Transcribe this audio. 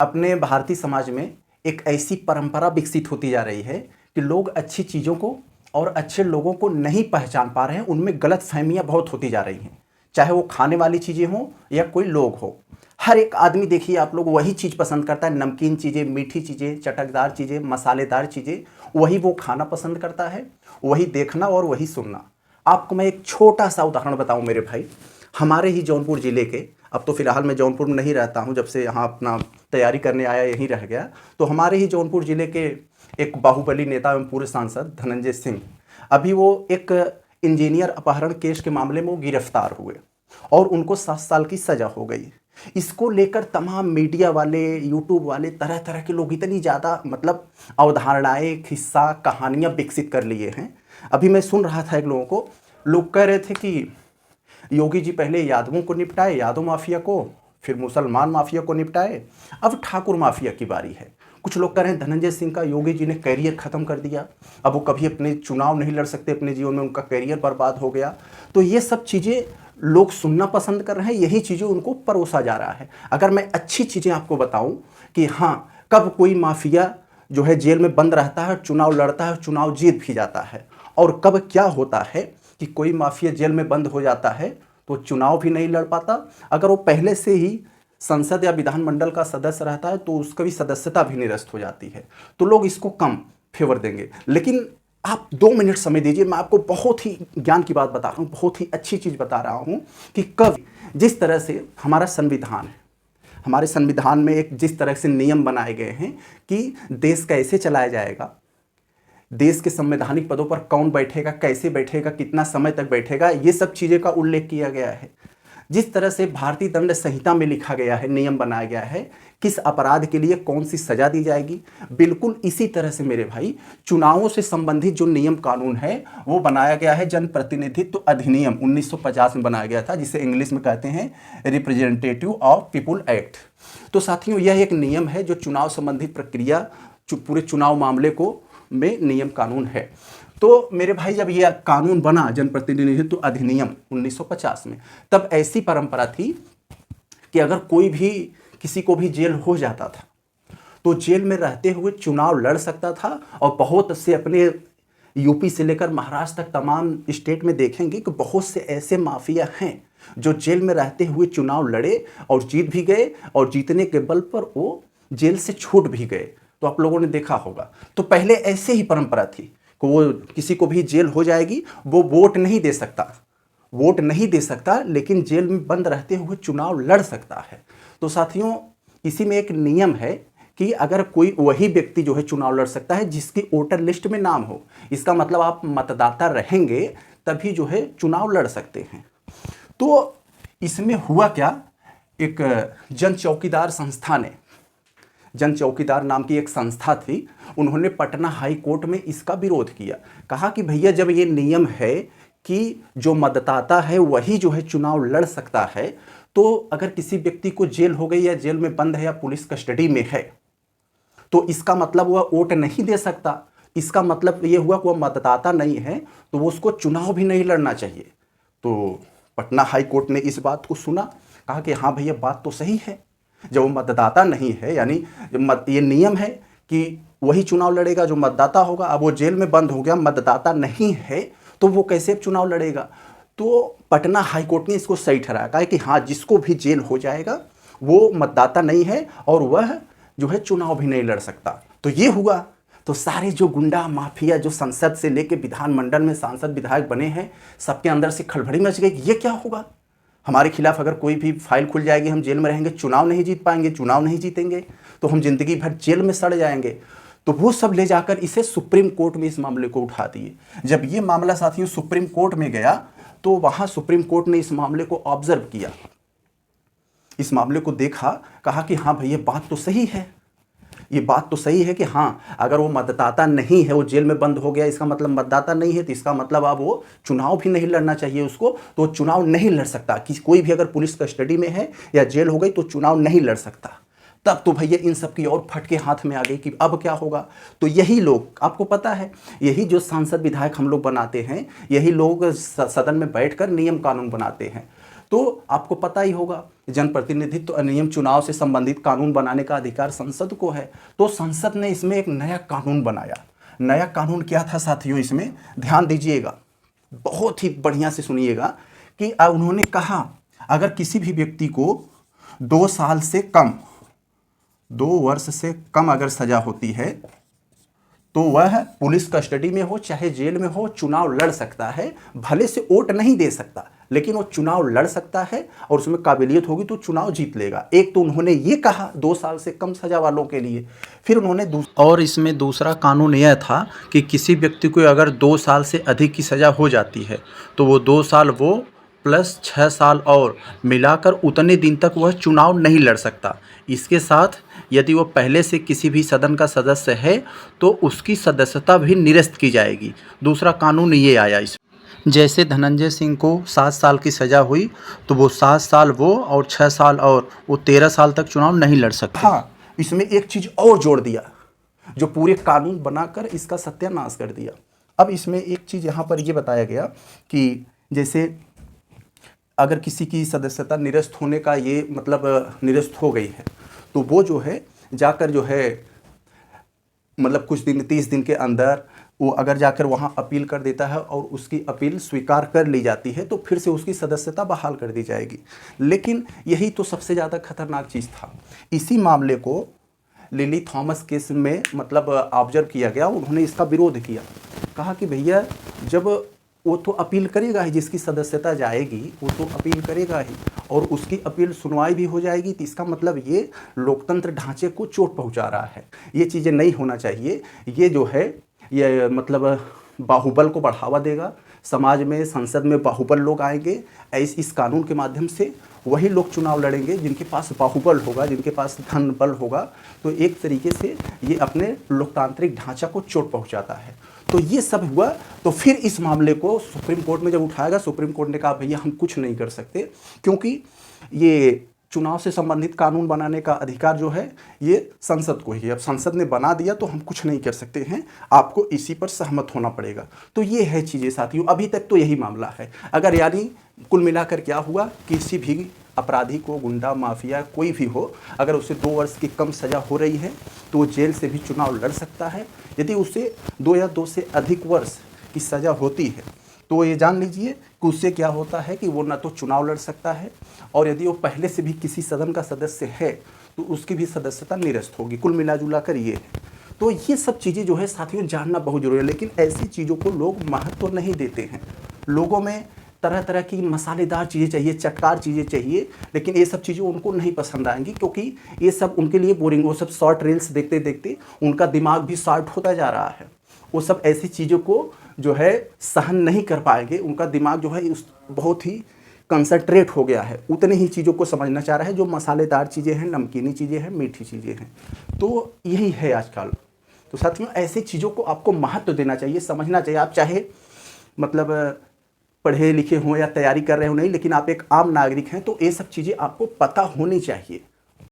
अपने भारतीय समाज में एक ऐसी परंपरा विकसित होती जा रही है कि लोग अच्छी चीज़ों को और अच्छे लोगों को नहीं पहचान पा रहे हैं। उनमें गलत फहमियाँ बहुत होती जा रही हैं, चाहे वो खाने वाली चीज़ें हों या कोई लोग हो। हर एक आदमी देखिए आप लोग वही चीज़ पसंद करता है, नमकीन चीज़ें, मीठी चीज़ें, चटकदार चीज़ें, मसालेदार चीज़ें, वही वो खाना पसंद करता है, वही देखना और वही सुनना। आपको मैं एक छोटा सा उदाहरण बताऊं मेरे भाई, हमारे ही जौनपुर ज़िले के, अब तो फिलहाल मैं जौनपुर में नहीं रहता हूं, जब से यहाँ अपना तैयारी करने आया यहीं रह गया। तो हमारे ही जौनपुर ज़िले के एक बाहुबली नेता एवं पूर्व सांसद धनंजय सिंह, अभी वो एक इंजीनियर अपहरण केस के मामले में वो गिरफ्तार हुए और उनको 7 साल की सज़ा हो गई। इसको लेकर तमाम मीडिया वाले, यूट्यूब वाले, तरह तरह के लोग इतनी ज़्यादा मतलब अवधारणाएं, किस्सा, कहानियाँ विकसित कर लिए हैं। अभी मैं सुन रहा था एक लोगों को, लोग कह रहे थे कि योगी जी पहले यादवों को निपटाए, यादव माफिया को, फिर मुसलमान माफिया को निपटाए, अब ठाकुर माफिया की बारी है। कुछ लोग कह रहे हैं धनंजय सिंह का योगी जी ने कैरियर ख़त्म कर दिया, अब वो कभी अपने चुनाव नहीं लड़ सकते, अपने जीवन में उनका कैरियर बर्बाद हो गया। तो ये सब चीज़ें लोग सुनना पसंद कर रहे हैं, यही चीज़ें उनको परोसा जा रहा है। अगर मैं अच्छी चीज़ें आपको बताऊं कि हाँ, कब कोई माफिया जो है जेल में बंद रहता है, चुनाव लड़ता है, चुनाव जीत भी जाता है, और कब क्या होता है कि कोई माफिया जेल में बंद हो जाता है तो चुनाव भी नहीं लड़ पाता। अगर वो पहले से ही संसद या विधानमंडल का सदस्य रहता है तो उसका भी सदस्यता भी निरस्त हो जाती है, तो लोग इसको कम फेवर देंगे। लेकिन आप 2 मिनट समय दीजिए, मैं आपको बहुत ही ज्ञान की बात बता रहा हूँ, बहुत ही अच्छी चीज़ बता रहा हूँ कि कब जिस तरह से हमारा संविधान है, हमारे संविधान में एक जिस तरह से नियम बनाए गए हैं कि देश कैसे चलाया जाएगा, देश के संवैधानिक पदों पर कौन बैठेगा, कैसे बैठेगा, कितना समय तक बैठेगा, ये सब चीज़ें का उल्लेख किया गया है। जिस तरह से भारतीय दंड संहिता में लिखा गया है, नियम बनाया गया है किस अपराध के लिए कौन सी सजा दी जाएगी, बिल्कुल इसी तरह से मेरे भाई चुनावों से संबंधित जो नियम कानून है वो बनाया गया है। जनप्रतिनिधित्व अधिनियम 1950 में बनाया गया था, जिसे इंग्लिश में कहते हैं रिप्रेजेंटेटिव ऑफ पीपुल एक्ट। तो साथियों, यह एक नियम है जो चुनाव संबंधित प्रक्रिया, पूरे चुनाव मामले को में नियम कानून है। तो मेरे भाई, जब यह कानून बना जनप्रतिनिधित्व अधिनियम 1950 में, तब ऐसी परंपरा थी कि अगर कोई भी किसी को भी जेल हो जाता था तो जेल में रहते हुए चुनाव लड़ सकता था। और बहुत से अपने यूपी से लेकर महाराष्ट्र तक तमाम स्टेट में देखेंगे कि बहुत से ऐसे माफिया हैं जो जेल में रहते हुए चुनाव लड़े और जीत भी गए, और जीतने के बल पर वो जेल से छूट भी गए। तो आप लोगों ने देखा होगा। तो पहले ऐसे ही परंपरा थी कि वो किसी को भी जेल हो जाएगी, वो वोट नहीं दे सकता, लेकिन जेल में बंद रहते हुए चुनाव लड़ सकता है। तो साथियों, इसी में एक नियम है कि अगर कोई वही व्यक्ति जो है चुनाव लड़ सकता है जिसकी वोटर लिस्ट में नाम हो। इसका मतलब आप मतदाता रहेंगे तभी जो है चुनाव लड़ सकते हैं। तो इसमें हुआ क्या, एक जन चौकीदार संस्था ने, जन चौकीदार नाम की एक संस्था थी, उन्होंने पटना हाई कोर्ट में इसका विरोध किया। कहा कि भैया, जब ये नियम है कि जो मतदाता है वही जो है चुनाव लड़ सकता है, तो अगर किसी व्यक्ति को जेल हो गई या जेल में बंद है या पुलिस कस्टडी में है, तो इसका मतलब वह वोट नहीं दे सकता। इसका मतलब ये हुआ कि वह मतदाता नहीं है, तो वो उसको चुनाव भी नहीं लड़ना चाहिए। तो पटना हाई कोर्ट ने इस बात को सुना, कहा कि हाँ भैया, बात तो सही है। जब वो मतदाता नहीं है, यानी ये नियम है कि वही चुनाव लड़ेगा जो मतदाता होगा। अब वो जेल में बंद हो गया, मतदाता नहीं है, तो वो कैसे चुनाव लड़ेगा। तो पटना हाई कोर्ट ने इसको सही ठहराया, कहा कि हाँ, जिसको भी जेल हो जाएगा वो मतदाता नहीं है और वह जो है चुनाव भी नहीं लड़ सकता। तो ये हुआ। तो सारे जो गुंडा माफिया जो संसद से लेके विधानमंडल में सांसद विधायक बने हैं, सबके अंदर से खलबली मच गई। ये क्या होगा, हमारे खिलाफ अगर कोई भी फाइल खुल जाएगी, हम जेल में रहेंगे, चुनाव नहीं जीत पाएंगे, चुनाव नहीं जीतेंगे तो हम जिंदगी भर जेल में सड़ जाएंगे। तो वो सब ले जाकर इसे सुप्रीम कोर्ट में इस मामले को उठा दिए। जब ये मामला साथियों सुप्रीम कोर्ट में गया, तो वहां सुप्रीम कोर्ट ने इस मामले को ऑब्जर्व किया, इस मामले को देखा, कहा कि हाँ भाई, ये बात तो सही है, ये बात तो सही है कि हाँ, अगर वो मतदाता नहीं है, वो जेल में बंद हो गया, इसका मतलब मतदाता नहीं है, तो इसका मतलब अब वो चुनाव भी नहीं लड़ना चाहिए उसको, तो चुनाव नहीं लड़ सकता। कि कोई भी अगर पुलिस कस्टडी में है या जेल हो गई तो चुनाव नहीं लड़ सकता। तब तो भैया इन सब की और फटके हाथ में आ गई कि अब क्या होगा। तो यही लोग, आपको पता है, यही जो सांसद विधायक हम लोग बनाते हैं, यही लोग सदन में बैठकर नियम कानून बनाते हैं। तो आपको पता ही होगा जनप्रतिनिधित्व अधिनियम चुनाव से संबंधित कानून बनाने का अधिकार संसद को है। तो संसद ने इसमें एक नया कानून बनाया। नया कानून क्या था साथियों, इसमें ध्यान दीजिएगा, बहुत ही बढ़िया से सुनिएगा कि उन्होंने कहा अगर किसी भी व्यक्ति को 2 साल से कम, 2 वर्ष से कम अगर सजा होती है तो वह पुलिस कस्टडी में हो चाहे जेल में हो चुनाव लड़ सकता है। भले से वोट नहीं दे सकता लेकिन वो चुनाव लड़ सकता है और उसमें काबिलियत होगी तो चुनाव जीत लेगा। एक तो उन्होंने ये कहा 2 साल से कम सजा वालों के लिए। फिर उन्होंने और इसमें दूसरा कानून यह था कि किसी व्यक्ति को अगर 2 साल से अधिक की सजा हो जाती है तो वो 2 साल वो प्लस 6 साल और मिलाकर उतने दिन तक वह चुनाव नहीं लड़ सकता। इसके साथ यदि वो पहले से किसी भी सदन का सदस्य है तो उसकी सदस्यता भी निरस्त की जाएगी। दूसरा कानून ये आया इस, जैसे धनंजय सिंह को 7 साल की सज़ा हुई तो वो 7 साल वो और 6 साल और वो 13 साल तक चुनाव नहीं लड़ सकते। हाँ, इसमें एक चीज़ और जोड़ दिया जो पूरे कानून बनाकर इसका सत्यानाश कर दिया। अब इसमें एक चीज़ यहाँ पर ये बताया गया कि जैसे अगर किसी की सदस्यता निरस्त होने का ये मतलब निरस्त हो गई है तो वो जो है जाकर जो है मतलब कुछ दिन 30 दिन के अंदर वो अगर जाकर वहाँ अपील कर देता है और उसकी अपील स्वीकार कर ली जाती है तो फिर से उसकी सदस्यता बहाल कर दी जाएगी। लेकिन यही तो सबसे ज़्यादा खतरनाक चीज़ था। इसी मामले को लिली थॉमस केस में मतलब ऑब्जर्व किया गया। उन्होंने इसका विरोध किया, कहा कि भैया जब वो तो अपील करेगा ही, जिसकी सदस्यता जाएगी वो तो अपील करेगा ही और उसकी अपील सुनवाई भी हो जाएगी, तो इसका मतलब ये लोकतंत्र ढांचे को चोट पहुंचा रहा है। ये चीज़ें नहीं होना चाहिए। ये जो है ये मतलब बाहुबल को बढ़ावा देगा। समाज में संसद में बाहुबल लोग आएंगे, इस कानून के माध्यम से वही लोग चुनाव लड़ेंगे जिनके पास बाहुबल होगा, जिनके पास धन बल होगा। तो एक तरीके से ये अपने लोकतांत्रिक ढांचा को चोट पहुंचाता है। तो ये सब हुआ। तो फिर इस मामले को सुप्रीम कोर्ट में जब उठाएगा, सुप्रीम कोर्ट ने कहा भैया हम कुछ नहीं कर सकते क्योंकि ये चुनाव से संबंधित कानून बनाने का अधिकार जो है ये संसद को ही है। अब संसद ने बना दिया तो हम कुछ नहीं कर सकते हैं, आपको इसी पर सहमत होना पड़ेगा। तो ये है चीज़ें साथियों, अभी तक तो यही मामला है। अगर यानी कुल मिलाकर क्या हुआ, किसी भी अपराधी को, गुंडा माफिया कोई भी हो, अगर उसे 2 वर्ष की कम सज़ा हो रही है तो वो जेल से भी चुनाव लड़ सकता है। यदि उसे 2 या 2 से अधिक वर्ष की सज़ा होती है तो ये जान लीजिए कि उससे क्या होता है कि वो ना तो चुनाव लड़ सकता है और यदि वो पहले से भी किसी सदन का सदस्य है तो उसकी भी सदस्यता निरस्त होगी। कुल मिला जुला कर ये है। तो ये सब चीज़ें जो है साथियों जानना बहुत जरूरी है। लेकिन ऐसी चीज़ों को लोग महत्व नहीं देते हैं। लोगों में तरह तरह की मसालेदार चीज़ें चाहिए, चटकार चीज़ें चाहिए, लेकिन ये सब चीज़ें उनको नहीं पसंद आएंगी क्योंकि ये सब उनके लिए बोरिंग। वो सब शॉर्ट रील्स देखते देखते उनका दिमाग भी शॉर्ट होता जा रहा है। वो सब ऐसी चीज़ों को जो है सहन नहीं कर पाएंगे। उनका दिमाग जो है उस बहुत ही कंसंट्रेट हो गया है, उतनी ही चीज़ों को समझना चाह रहा है जो मसालेदार चीज़ें हैं, नमकीनी चीज़ें हैं, मीठी चीज़ें हैं। तो यही है आजकल। तो साथियों ऐसी चीज़ों को आपको महत्व देना चाहिए, समझना चाहिए। आप चाहे मतलब पढ़े लिखे हों या तैयारी कर रहे हो नहीं, लेकिन आप एक आम नागरिक हैं तो ये सब चीज़ें आपको पता होनी चाहिए।